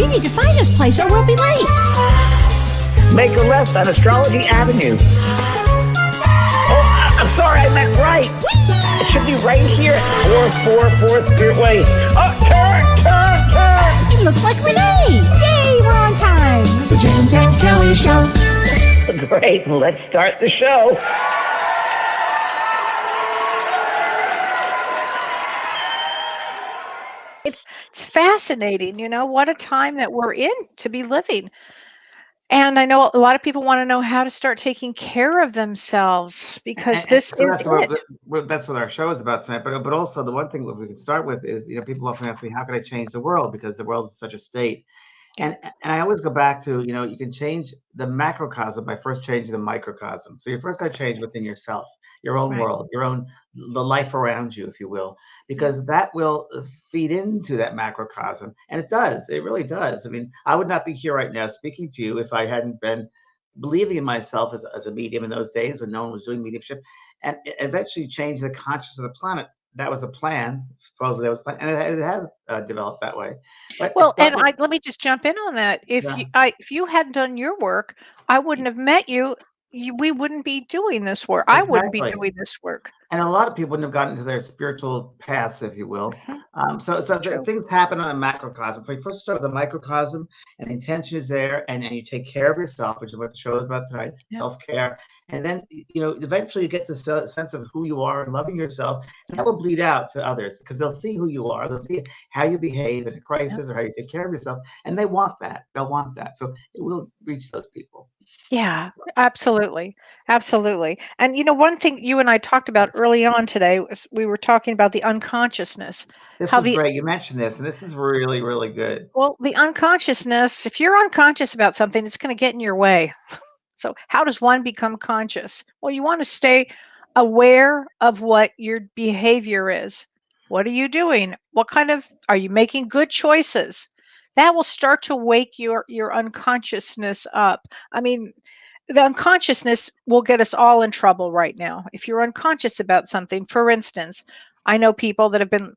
We need to find this place or we'll be late. Make a left on Astrology Avenue. Oh, I'm sorry, I meant right. It should be right here at 444 Spirit Way. Oh, turn! It looks like Renee. Yay, we're on time. The James and Kelly Show. Great, let's start the show. It's fascinating, what a time that we're in to be living. And I know a lot of people want to know how to start taking care of themselves because this So is it. that's what our show is about tonight. But also the one thing that we can start with is, people often ask me, how can I change the world? Because the world is such a state. And I always go back to, you can change the macrocosm by first changing the microcosm. So you first got to change within yourself, your own world, the life around you, if you will, because that will feed into that macrocosm. And it does. It really does. I mean, I would not be here right now speaking to you if I hadn't been believing in myself as a medium in those days when no one was doing mediumship, and eventually change the consciousness of the planet. That was a plan. Supposedly that was planned, and it has developed that way. But Well, and let me just jump in on that. If Yeah. if you hadn't done your work, I wouldn't have met you. We wouldn't be doing this work. I wouldn't be Exactly. doing this work. And a lot of people wouldn't have gotten into their spiritual paths, if you will. So True. things happen on a macrocosm. So you first start with the microcosm, and the intention is there, and you take care of yourself, which is what the show is about tonight, self-care. And then, eventually you get the sense of who you are and loving yourself, and that will bleed out to others because they'll see who you are. They'll see how you behave in a crisis or how you take care of yourself, and they want that. They'll want that. So it will reach those people. Yeah, absolutely. Absolutely. And one thing you and I talked about early on today was we were talking about the unconsciousness. This was great. You mentioned this, and this is really, really good. Well, the unconsciousness, if you're unconscious about something, it's going to get in your way. So how does one become conscious? Well, you want to stay aware of what your behavior is. What are you doing? Are you making good choices? That will start to wake your unconsciousness up. I mean, the unconsciousness will get us all in trouble right now. If you're unconscious about something, for instance, I know people that have been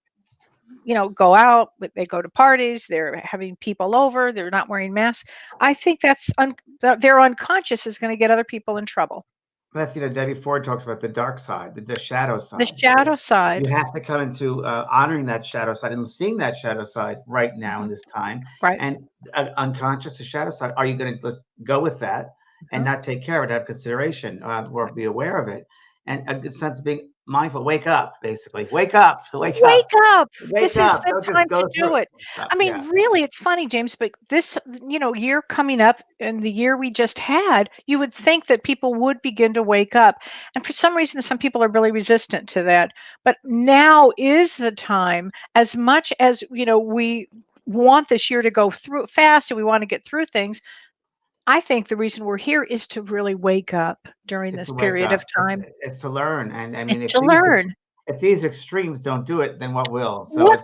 go out, but they go to parties, they're having people over, they're not wearing masks. I think their unconscious is going to get other people in trouble. That's, Debbie Ford talks about the dark side, the shadow side. The shadow side. You have to come into honoring that shadow side and seeing that shadow side right now in this time. Right. And unconscious, the shadow side, are you going to go with that and not take care of it, have consideration or be aware of it? And a good sense of being mindful. Wake up, basically. Wake up. This is the time to do it. I mean, really, it's funny, James, but this, year coming up and the year we just had, you would think that people would begin to wake up. And for some reason, some people are really resistant to that. But now is the time, as much as, we want this year to go through fast and we want to get through things. I think the reason we're here is to really wake up during this period of time. It's to learn. And I mean, it's to learn. If these extremes don't do it, then what will? So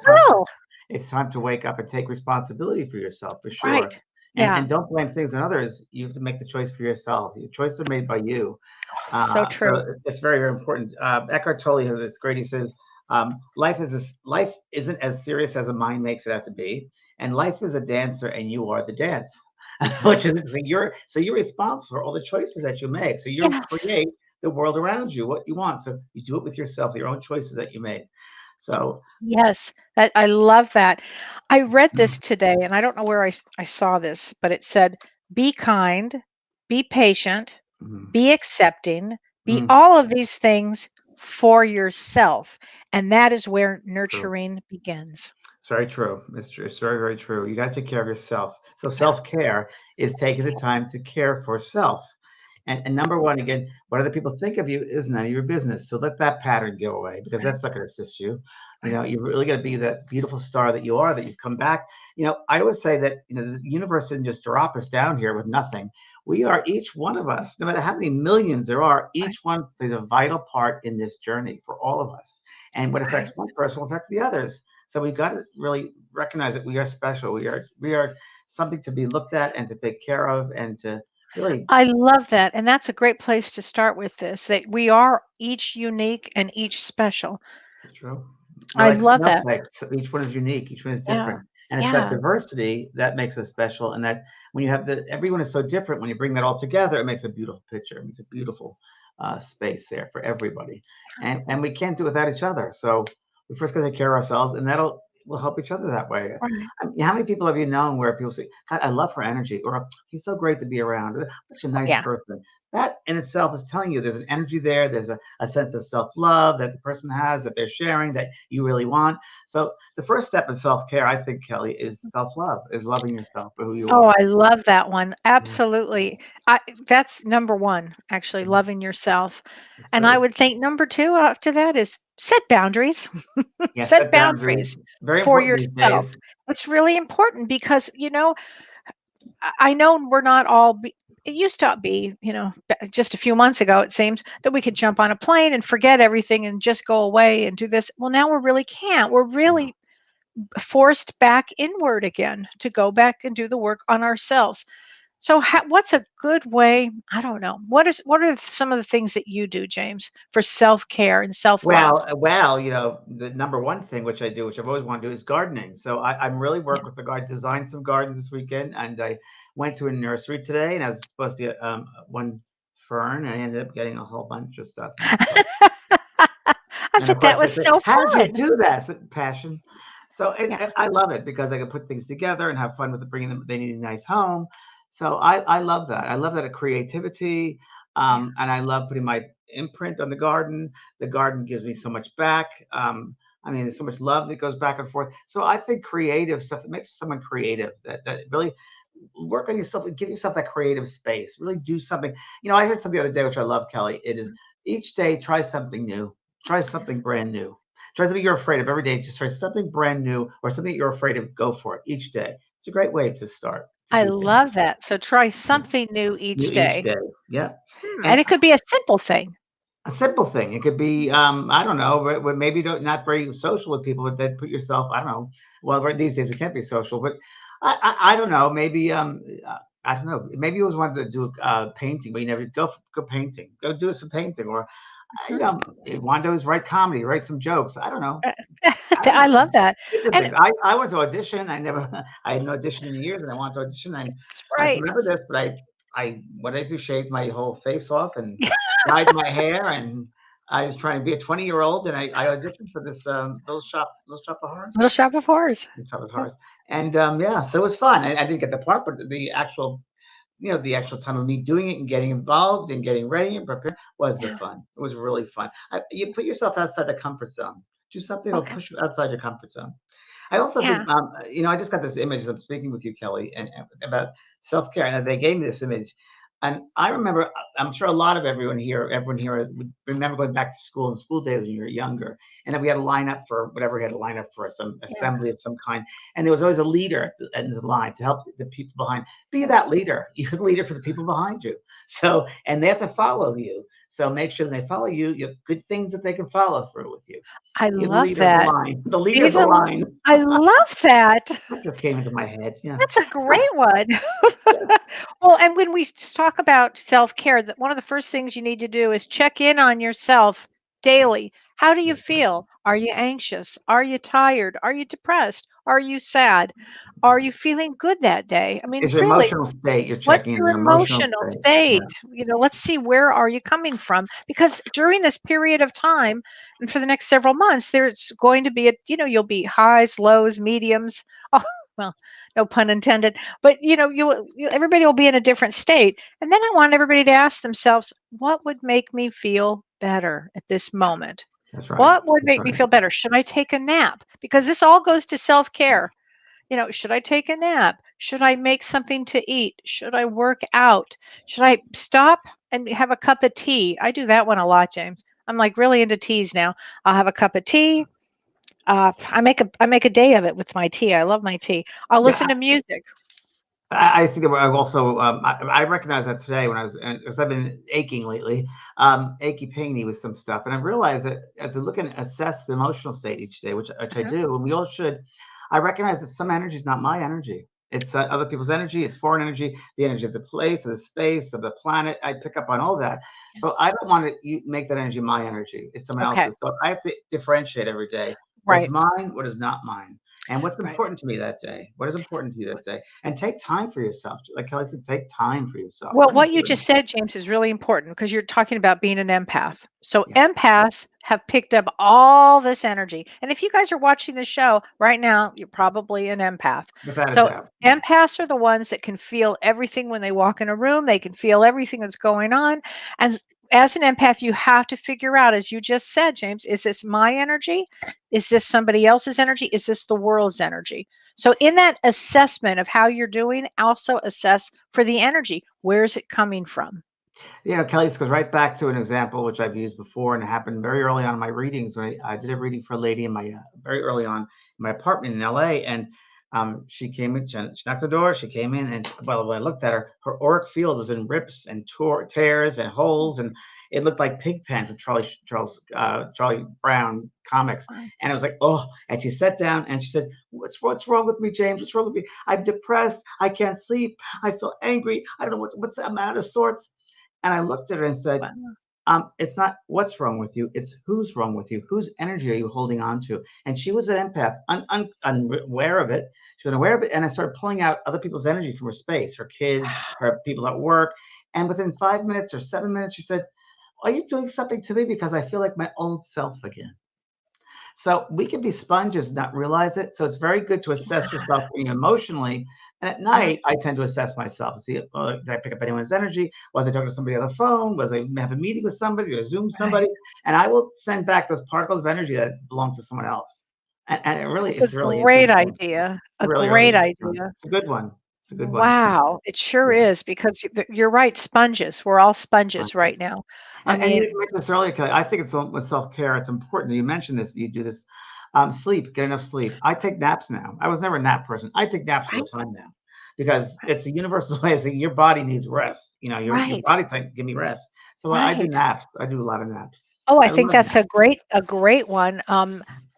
it's time to wake up and take responsibility for yourself, for sure. Right. And don't blame things on others. You have to make the choice for yourself. Your choices are made by you. So true. So it's very, very important. Eckhart Tolle has this great. He says, life isn't as serious as a mind makes it out to be, and life is a dancer, and you are the dance. Which is interesting. You're responsible for all the choices that you make. So you create the world around you, what you want. So you do it with yourself, your own choices that you make. So yes, I love that. I read this today, and I don't know where I saw this, but it said, "Be kind, be patient, be accepting, be all of these things for yourself," and that is where nurturing begins. It's very true. It's true. It's very, very true. You got to take care of yourself. So self-care is taking the time to care for self. And number one, again, what other people think of you is none of your business. So let that pattern go away because that's not going to assist you. You really got to be that beautiful star that you are, that you've come back. I always say that, the universe didn't just drop us down here with nothing. We are, each one of us, no matter how many millions there are, each one plays a vital part in this journey for all of us. And what affects one person will affect the others. So we've got to really recognize that we are special. We are something to be looked at and to take care of and to really. I love that. And that's a great place to start with this, that we are each unique and each special. It's true. I love that. So each one is unique. Each one is different. And it's that Yeah. diversity that makes us special. And that when you have everyone is so different, when you bring that all together, it makes a beautiful picture. It makes a beautiful space there for everybody. And we can't do it without each other. So we first got to take care of ourselves, and we'll help each other that way. Right. I mean, how many people have you known where people say, "God, I love her energy," or "He's so great to be around," or "Such a nice Yeah. person." That in itself is telling you there's an energy there. There's a sense of self-love that the person has, that they're sharing, that you really want. So the first step in self-care, I think, Kelly, is self-love, is loving yourself for who you Oh, are. I love that one. Yeah, Absolutely. That's number one, actually, mhm, loving yourself. that's And I true. would think number two after that is set boundaries. Yeah, Set set boundaries. boundaries Very for important these yourself. days. It's really important because, I know we're not all, it used to be, just a few months ago, it seems that we could jump on a plane and forget everything and just go away and do this. Well, now we really can't. We're No. really forced back inward again to go back and do the work on ourselves. So, what's a good way? I don't know. What are some of the things that you do, James, for self care and self love? Well, the number one thing which I do, which I've always wanted to do, is gardening. So I'm really Yeah. work with the garden, designed some gardens this weekend, and I went to a nursery today, and I was supposed to get one fern, and I ended up getting a whole bunch of stuff. I And of think that course, they was say, so "How did you fun. do that?" I said, passion. So Yeah. I love it because I can put things together and have fun with it, bringing them. They need a nice home, so I love that. I love that creativity, Yeah. and I love putting my imprint on the garden. The garden gives me so much back. I mean, there's so much love that goes back and forth. So I think creative stuff that makes someone creative, that really work on yourself and give yourself that creative space. Really do something. I heard something the other day, which I love, Kelly. It is each day try something new. Try something brand new. Try something you're afraid of every day. Just try something brand new or something you're afraid of. Go for it each day. It's a great way to start. It's a I good thing. love that. So try Yeah. something new New each each day. day. Yeah. And And it could be a simple thing. a simple thing. It could be, I don't know, but maybe not very social with people, but then put yourself, I don't know. Well, these days we can't be social, but I don't know. Maybe, I don't know. Maybe you always wanted to do painting, but you never go painting. Go do some painting, or Mhm. you want to always write comedy, write some jokes. I don't know. I don't I know. love that. Different And things. I went to audition. I never, I hadn't auditioned in years, and I wanted to audition. And it's I right. remember this, but what did I do? Shaved my whole face off and dyed my hair, and I was trying to be a 20-year-old, and I auditioned for this Little Shop of Horrors. Little Shop of Horrors. Little Shop of Yep. Horrors, and yeah, so it was fun. I didn't get the part, but the actual time of me doing it and getting involved and getting ready and prepared was the Yeah. fun. It was really fun. You put yourself outside the comfort zone. Do something that'll Okay. push you outside your comfort zone. I also think, Yeah. I just got this image as I'm speaking with you, Kelly, and about self care, and they gave me this image, and I remember. I'm sure a lot of everyone here would remember going back to school in school days when you were younger, and then we had to line up for whatever we had to line up for, some Yeah. assembly of some kind, and there was always a leader at the line to help the people behind. Be that leader. You're the leader for the people behind you. So, and they have to follow you. So make sure they follow you. You have good things that they can follow through with you. I You're the love leader of the that. line. The leader of the Even line. I love that. That just came into my head. Yeah. That's a great one. Yeah. Well, and when we talk about self-care, that one of the first things you need to do is check in on yourself daily. How do you That's right. feel? Are you anxious? Are you tired? Are you depressed? Are you sad? Are you feeling good that day? I mean, It's your really, emotional state. You're what's checking in your your emotional emotional state. Yeah, state? Let's see, where are you coming from? Because during this period of time and for the next several months, there's going to be you'll be highs, lows, mediums. Oh, well, no pun intended. But everybody will be in a different state. And then I want everybody to ask themselves, what would make me feel better at this moment? that's right. What would That's make me right. feel better? Should I take a nap? Because this all goes to self-care. Should I take a nap? Should I make something to eat? Should I work out? Should I stop and have a cup of tea? I do that one a lot, James. I'm like really into teas now. I'll have a cup of tea. I make a day of it with my tea. I love my tea. I'll Yeah, listen to music. I think that I've also I recognize that today when because I've been aching lately, achy painy with some stuff, and I realized that as I look and assess the emotional state each day, which I Mhm. do, and we all should, I recognize that some energy is not my energy. It's other people's energy. It's foreign energy, the energy of the place, of the space, of the planet. I pick up on all that, so I don't want to make that energy my energy. It's someone Okay. else's. So I have to differentiate every day. What's Right. mine? What is not mine? And what's Right. important to me that day? What is important to you that day? And take time for yourself. Like Kelly said, take time for yourself. Well, Very what you important. just said, James, is really important because you're talking about being an empath. So Yeah, empaths have picked up all this energy. And if you guys are watching the show right now, you're probably an empath. without a So doubt. Yeah. empaths are the ones that can feel everything when they walk in a room. They can feel everything that's going on. And as an empath, you have to figure out, as you just said, James, is this my energy? Is this somebody else's energy? Is this the world's energy? So, in that assessment of how you're doing, also assess for the energy. Where is it coming from? Kelly, this goes right back to an example which I've used before, and it happened very early on in my readings. When I did a reading for a lady in my very early on in my apartment in LA, and she came in, she knocked the door, she came in, and well, when I looked at her, her auric field was in rips and tears and holes, and it looked like Pigpen from Charlie Brown comics. Wow. And I was like, oh, and she sat down and she said, what's wrong with me, James? What's wrong with me? I'm depressed. I can't sleep. I feel angry. I don't know I'm out of sorts. And I looked at her and said, Wow. it's not what's wrong with you, it's who's wrong with you. Whose energy are you holding on to? And she was an empath, unaware of it. She was aware of it. And I started pulling out other people's energy from her space, her kids, her people at work. And within 5 minutes or 7 minutes, she said, are you doing something to me? Because I feel like my old self again. So we can be sponges, not realize it. So it's very good to assess yourself emotionally. And at Yeah. night, I tend to assess myself. See, did I pick up anyone's energy? Was I talking to somebody on the phone? Was I have a meeting with somebody or Zoom Right. somebody? And I will send back those particles of energy that belong to someone else. And That's it's a really great interesting. idea. A Really, really great interesting. idea. It's a good one. It's a good one. Wow. It sure Yeah. is because you're right. Sponges. We're all sponges right Sponges. now. I And you mean, mentioned this earlier, Kelly. I think it's with self care. It's important. You mentioned this. You do this. Sleep. Get enough sleep. I take naps now. I was never a nap person. I take naps all right. the time now because it's a universal way of saying your body needs rest. Your Right. body's like, give me rest. So I do Right. naps. I do a lot of naps. Oh, I I think love that's naps. a great one.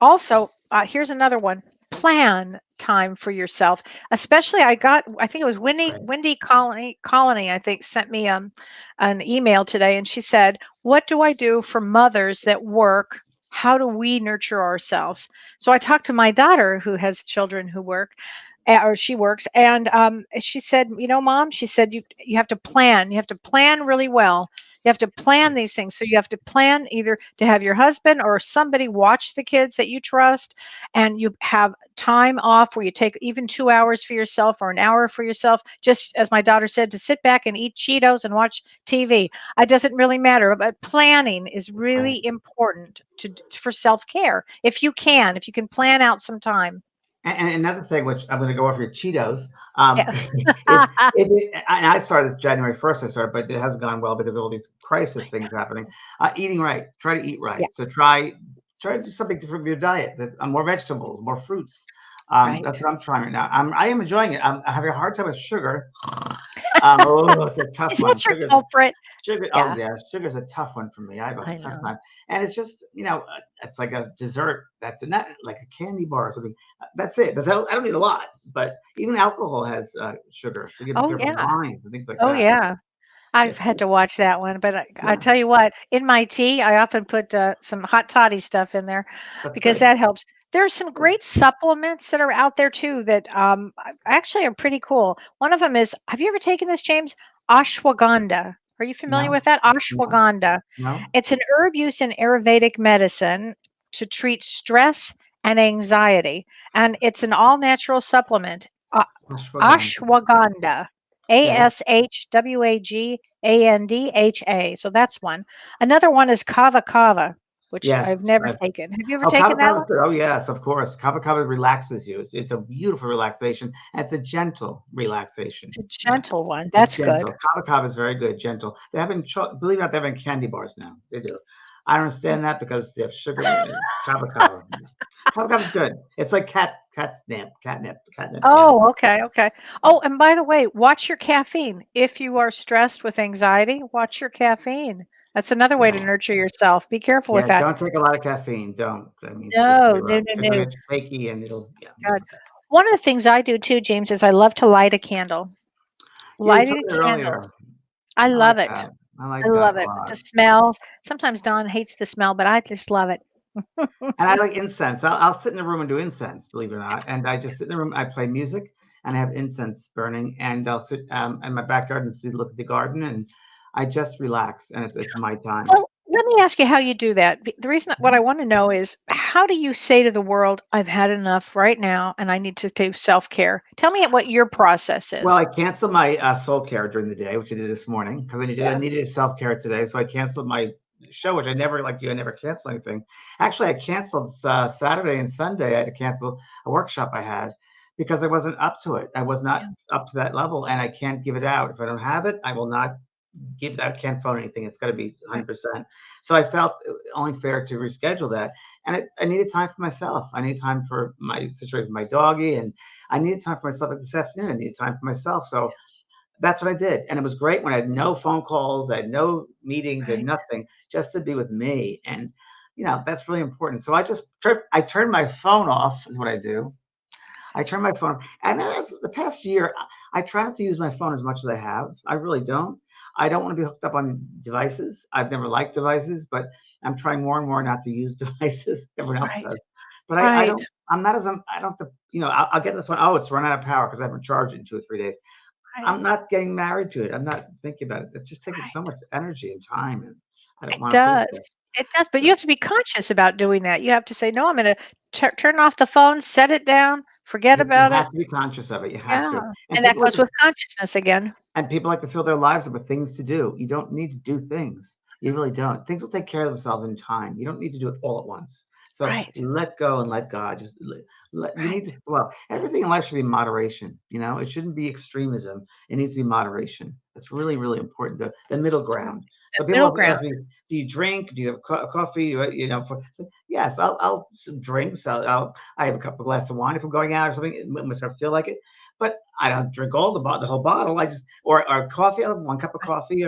Also, here's another one. Plan time for yourself. Especially, I think it was Right. Wendy Colony, I think, sent me an email today, and she said, "What do I do for mothers that work? How do we nurture ourselves?" So I talked to my daughter who has children who work, or she works, and she said, Mom, she said, you have to plan. You have to plan really well. You have to plan Right. these things. So you have to plan either to have your husband or somebody watch the kids that you trust, and you have time off where you take even 2 hours for yourself or an hour for yourself, just as my daughter said, to sit back and eat Cheetos and watch TV. It doesn't really matter, but planning is Right. really important for self-care. If you can plan out some time. And another thing, which I'm going to go over your Cheetos, Yeah. is and I started this January 1st. I started, but it hasn't gone well because of all these crisis things happening. Eating right, try to eat right. Yeah, So try to do something different with your diet. More vegetables, more fruits. That's right. what I'm trying right now. I am enjoying it. I'm having a hard time with sugar. It's a tough Is one. that your culprit? Sugar. Oh Yeah, yeah, sugar's a tough one for me. I have a I tough know. time, and it's just it's like a dessert. That's not like a candy bar or something. That's it. I don't need a lot, but even alcohol has sugar, so you gotta be Oh, careful. yeah. Wines and things like Oh, that. yeah. Yeah, I've had to watch that one, but I yeah, tell you what, in my tea, I often put some hot toddy stuff in there that's because good. that helps. There's some Good. great supplements that are out there too that actually are pretty cool. One of them is, have you ever taken this, James? Ashwagandha. Are you familiar No, with that? no, Ashwagandha. no. It's an herb used in Ayurvedic medicine to treat stress and anxiety, and it's an all-natural supplement. Ashwagandha. Ashwagandha. Okay. Ashwagandha. So that's one. Another one is kava kava, which Yes. I've never taken. Have you ever Oh, taken kava that kava is one? good. Oh, yes, of course. Kava kava relaxes you. It's a beautiful relaxation, and it's a gentle relaxation. It's a Yeah, gentle one. it's That's good. gentle. Kava kava is very good, gentle. They haven't, believe it or not, they have in candy bars now. They do. I don't understand that because they have sugar in it. Kava kava. Kava kava is good. It's like catnip. Yeah. Oh, okay, okay. Oh, and by the way, watch your caffeine. If you are stressed with anxiety, watch your caffeine. That's another way to Yeah. nurture yourself. Be careful with Yeah. that. Don't take a lot of caffeine. Don't. I mean, just No, you're no, right. no, Because it'll no. get you shaky and yeah. God. One of the things I do too, James, is I love to light a candle. Yeah, you told Lighting me candles. earlier. I I like love it. that. I I like that love a it. It's a lot. smell. Sometimes Dawn hates the smell, but I just love it. And I like incense. I'll sit in a room and do incense, believe it or not. And I just sit in the room. I play music and I have incense burning. And I'll sit in my backyard and see, look at the garden, and I just relax. And it's my time. Well, let me ask you how you do that. The reason what I want to know is how do you say to the world, I've had enough right now and I need to do self care? Tell me what your process Well, is. I canceled my soul care during the day, which I did this morning because I Yeah. needed self care today. So I canceled my show, which I never, like you, I never cancel anything. Actually, I canceled Saturday and Sunday. I had to cancel a workshop I had because I wasn't up to it. I was not Yeah. up to that level, and I can't give it out. If I don't have it, I will not give that. Can't phone anything. It's got to be Right. 100%. So I felt only fair to reschedule that, and I needed time for myself. I need time for my situation with my doggy, and I needed time for myself. Like this afternoon, I needed time for myself. So that's what I did, and it was great when I had no phone calls, I had no meetings, I had Right. nothing, just to be with me, and that's really important. So I turn my phone off, is what I do. I turn my phone, and as the past year, I try not to use my phone as much as I have. I really don't. I don't want to be hooked up on devices. I've never liked devices, but I'm trying more and more not to use devices. Everyone else Right. does, but I Right. don't. I'm not as I don't have to. I'll get the phone. Oh, it's run out of power because I haven't charged it in 2 or 3 days. Right. I'm not getting married to it. I'm not thinking about it. It just takes up Right. so much energy and time, and I don't It want to put it does. there. It does, but you So have to be conscious about doing that. You have to say, "No, I'm gonna turn off the phone, set it down, forget you about it." have to be conscious of it. You have Yeah, to. And and that people like goes to with consciousness again. And people like to fill their lives up with things to do. You don't need to do things. You really don't. Things will take care of themselves in time. You don't need to do it all at once. So Right. let go and let God. Just you need Right. to flow. Everything in life should be moderation. It shouldn't be extremism. It needs to be moderation. That's really, really important. The middle So, ground. the So people middle have ground. asked me, "Do you drink? Do you have coffee?" So yes, I'll some drinks. I have a couple of glasses of wine if I'm going out or something if I feel like it. But I don't drink the whole bottle. I just or coffee. I have 1 cup of Right. coffee,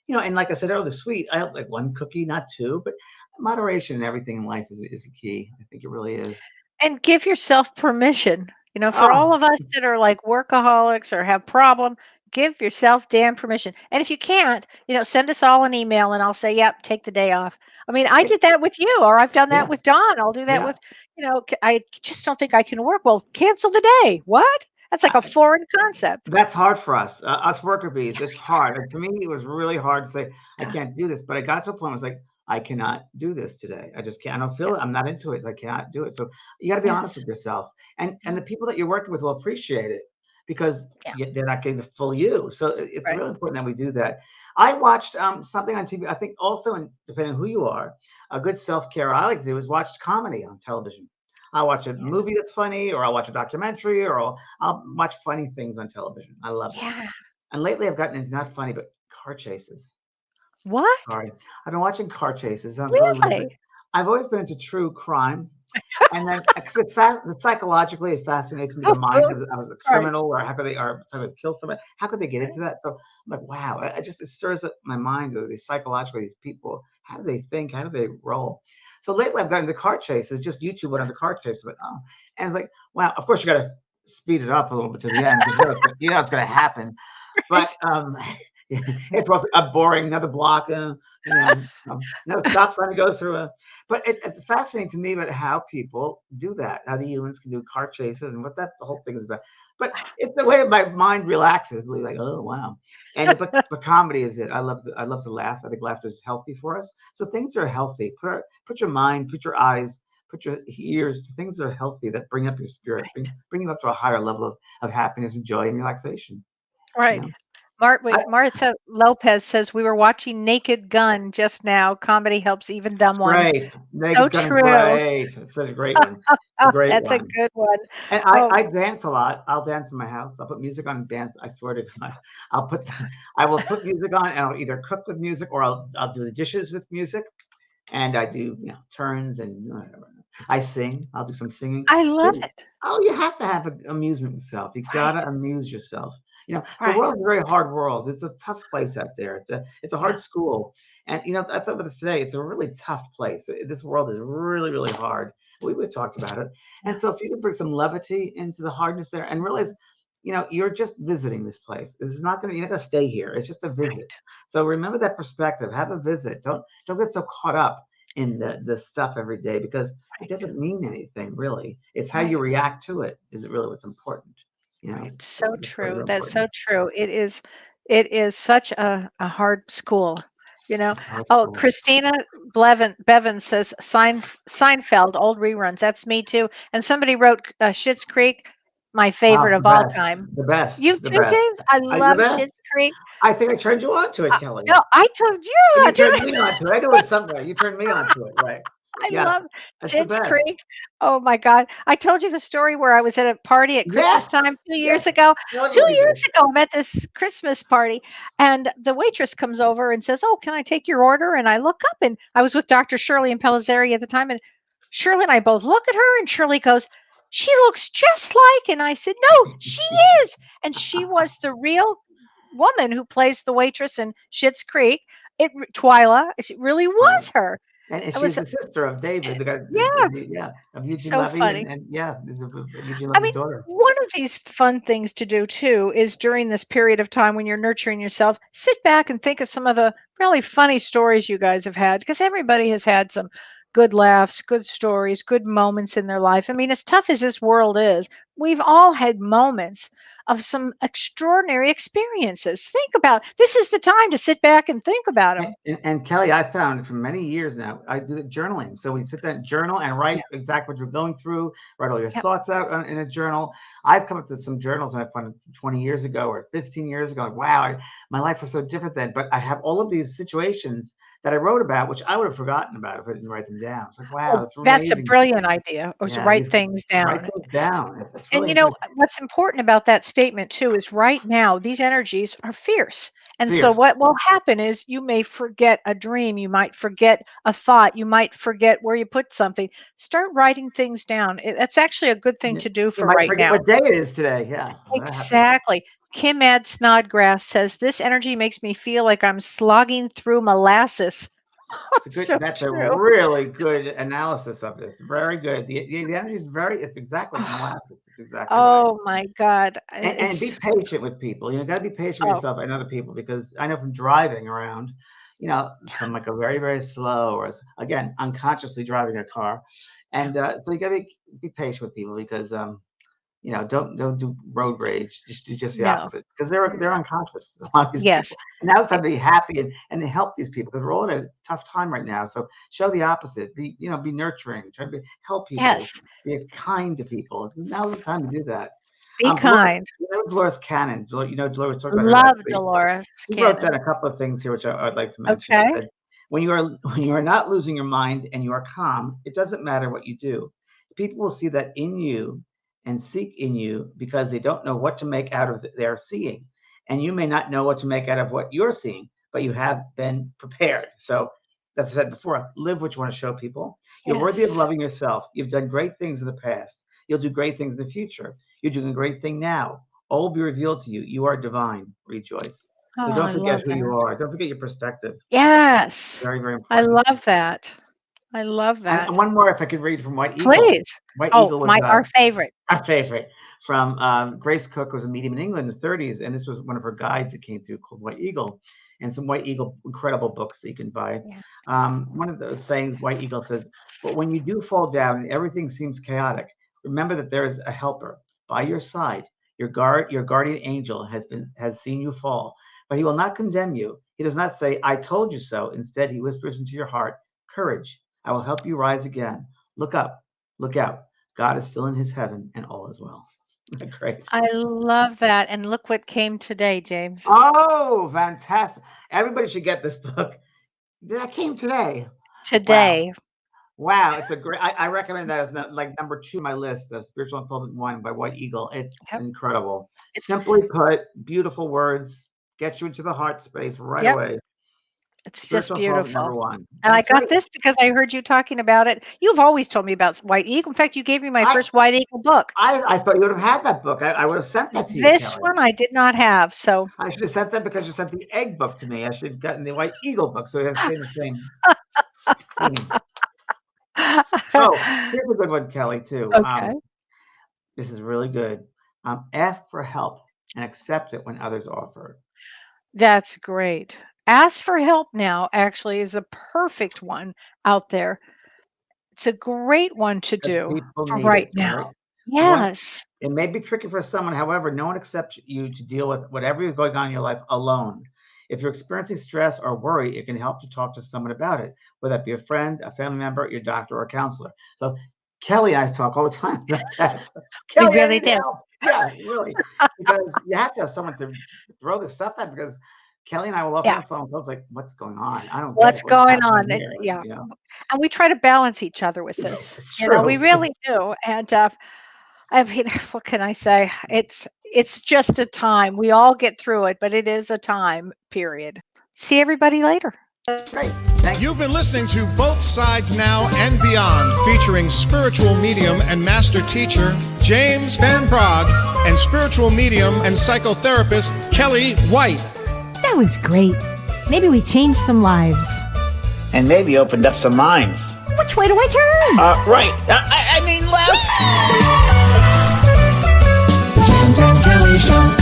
and like I said earlier, the sweet. I have like 1 cookie, not two, but moderation in everything in life is the key. I think it really is. And give yourself permission. For Oh, all of us that are like workaholics or have problem, give yourself damn permission. And if you can't, send us all an email and I'll say, "Yep, take the day off." I mean, I it, did that with you, or I've done that yeah, with Don. I'll do that yeah. with, I just don't think I can work. Well, cancel the day. What? That's like a foreign concept. That's hard for us worker bees. It's hard. And for me, it was really hard to say, I Yeah. can't do this. But I got to a point where I was like, I cannot do this today. I just can't. I don't Yeah. feel it. I'm not into it. So I cannot do it. So you got to be honest Yes. with yourself. And Yeah. the people that you're working with will appreciate it because Yeah. they're not getting the full you. So it's Right. really important that we do that. I watched something on TV. I think also, depending on who you are, a good self care I like to do is watch comedy on television. I'll watch a Yeah. movie that's funny, or I'll watch a documentary, or I'll watch funny things on television. I love it. Yeah. And lately I've gotten into not funny, but car chases. What? Sorry. I've been watching car chases. Sounds really weird, but Really? I've always been into true crime. And then, because psychologically, it fascinates me the mind of a Right. criminal, or how could they, or someone kill somebody? How could they get into Right. that? So I'm like, wow, it stirs up my mind. These psychologically, these people, how do they think? How do they roll? So lately, I've gotten into car chases. Just YouTube went on the car chase, but and it's like, wow. Of course, you got to speed it up a little bit to the end because it's going to happen. But Right. it was a boring another block, another stop sign to go through. But it's fascinating to me about how people do that, how the humans can do car chases and what that's the whole thing is about. But it's the way my mind relaxes, really like, oh wow. But comedy is it. I love to laugh. I think laughter is healthy for us. So things that are healthy. Put your mind, put your eyes, put your ears, things that are healthy that bring up your spirit, bring you up to a higher level of happiness and joy and relaxation. You Right. know. I, Wait, Martha Lopez says we were watching Naked Gun just now. Comedy helps even dumb it's ones. great. So Naked Gun is true. great. It's such a great one. It's a great That's a one. good one. And I, Oh, I dance a lot. I'll dance in my house. I'll put music on and dance. I swear to God, I will put music on and I'll either cook with music or I'll do the dishes with music. And I do, turns and I sing. I'll do some singing. I love So, it. you have to have amusement with yourself. You Right. gotta amuse yourself. The Right. world is a very hard world. It's a tough place out there. It's a Yeah. hard school. And I thought about this today. It's a really tough place. This world is really, really hard. We talked about it. Yeah. And so if you can bring some levity into the hardness there and realize, you're just visiting this place. This is not you're not gonna stay here. It's just a visit. So remember that perspective. Have a visit. Don't get so caught up in the stuff every day because it Right. doesn't mean anything really. It's how you Right. react to it is really what's important. Right. So That's very, true. very That's important. so true. It is such a hard school, you know. It's hard Oh, school. Christina Bevan says Seinfeld, old reruns. That's me too. And somebody wrote Schitt's Creek, my favorite The of all best, time. the best, You the too, best. James? I The love best. Schitt's Creek. I think I turned you on to it, Kelly. No, I told you You not to turned it. me on to it. I know it's somewhere. You turned me on to it, right? I Yes, love that's the Schitt's best. Creek. Oh my God. I told you the story where I was at a party at Christmas Yes, time 2 years yes, ago. Two totally years did. ago, I'm at this Christmas party, and the waitress comes over and says, "Oh, can I take your order?" And I look up, and I was with Dr. Shirley and Pellizzeri at the time, and Shirley and I both look at her, and Shirley goes, "She looks just like," and I said, "No, she is." And she was the real woman who plays the waitress in Schitt's Creek. Twyla, she really Right. was her. And I was, she's the sister of David, the guy, yeah, yeah, of Eugene so Levy, funny. and yeah, this is Eugene I Levy's mean, daughter. one of these fun things to do too is during this period of time when you're nurturing yourself, sit back and think of some of the really funny stories you guys have had because everybody has had some good laughs, good stories, good moments in their life. I mean, as tough as this world is, we've all had moments of some extraordinary experiences. Think about this is the time to sit back and think about them. And Kelly, I found for many years now, I do the journaling. So we sit down, journal, and Yeah. write exactly what you're going through. Write all your Yep. thoughts out in a journal. I've come up with some journals I found 20 years ago or 15 years ago. Like, wow, my life was so different then. But I have all of these situations that I wrote about, which I would have forgotten about if I didn't write them down. It's like, wow, Oh, that's that's a amazing. brilliant idea. Or to Yeah, write things write down. things down. It's And really you know, important. what's important about that statement too is right now these energies are fierce. And so Fierce. what will happen is you may forget a dream, you might forget a thought, you might forget where you put something. Start writing things down. That's actually a good thing You to do you for might right forget now. what day it is today. Yeah, that happens. Exactly. Kim Ad Snodgrass says this energy makes me feel like I'm slogging through molasses. So That's a true. really good analysis of this. Very good. The energy is very, it's exactly like molasses. It's exactly right. Oh my God. And be It's patient with people. Got to be patient with oh yourself and other people because I know from driving around, some like a very, very slow or again, unconsciously driving a car. yeah. And so you got to be patient with people because don't do road rage. Just do just the No. opposite because they're unconscious. A lot of these Yes. people, and now it's time to be happy and help these people because we're all in a tough time right now. So show the opposite. Be nurturing. Try to help people. Yes. Be kind to people. Now's the time to do that. Be Dolores, kind. Dolores Cannon. Dolores talked about her last Love week. Dolores She wrote down Cannon. a couple of things here, which I'd like to mention. She Okay. said, when you are not losing your mind and you are calm, it doesn't matter what you do. People will see that in you and seek in you because they don't know what to make out of their seeing. And you may not know what to make out of what you're seeing, but you have been prepared. So, as I said before, live what you want to show people. You're worthy of Yes. loving yourself. You've done great things in the past. You'll do great things in the future. You're doing a great thing now. All will be revealed to you. You are divine. Rejoice. So Oh, don't I forget love who you that. are. Don't forget your perspective. Yes. Very, very I important. love that. I love And that. one more, if I could read from White Eagle. Please. White Oh, Eagle was my our favorite. our favorite from Grace Cook was a medium in England in the 30s, and this was one of her guides that came through called White Eagle, and some White Eagle incredible books that you can buy. Yeah. One of the sayings White Eagle says, "But when you do fall down and everything seems chaotic, remember that there is a helper by your side. Your guardian angel has seen you fall, but he will not condemn you. He does not say, 'I told you so.' Instead, he whispers into your heart, 'Courage! I will help you rise again. Look up, look out. God is still in his heaven and all is well.'" Great. I love that. And look what came today, James. Oh, fantastic. Everybody should get this book. That came today. Wow. Today. Wow. It's a great, I recommend that as like number 2 on my list of Spiritual Unfoldment 1 by White Eagle. It's Yep. incredible. It's Simply put, beautiful words, get you into the heart space right yep. away. It's just Spiritual Unfoldment beautiful. number 1. And I That's got right. this because I heard you talking about it. You've always told me about White Eagle. In fact, you gave me my I, first White Eagle book. I thought you would have had that book. I would have sent that to you, This Kelly. one I did not have. So I should have sent that because you sent the egg book to me. I should have gotten the White Eagle book so we have the same theme. Oh, here's a good one, Kelly, too. okay. This is really good. Ask for help and accept it when others offer it. That's great. Ask for help now actually is the perfect one out there. It's a great one to Because do people for need right it, now. right? One, Yes. it may be tricky for someone, however, no one accepts you to deal with whatever is going on in your life alone. If you're experiencing stress or worry, it can help to talk to someone about it, whether that be a friend, a family member, your doctor, or a counselor. So Kelly and I talk all the time about that. So, We Kelly, I really need do. help. Yeah, really. Because you have to have someone to throw this stuff at, because Kelly and I will often Yeah. have phone calls like, what's going on? I don't get What's it. What's going happening on? And here? yeah. You know? And we try to balance each other with this. It's We true. really do. And I mean, what can I say? It's just a time. We all get through it, but it is a time period. See everybody later. Great. Thank you. You've been listening to Both Sides Now and Beyond, featuring spiritual medium and master teacher James Van Praagh and spiritual medium and psychotherapist Kelly White. That was great. Maybe we changed some lives. And maybe opened up some minds. Which way do I turn? Right. I mean left. The James and Kelly Show.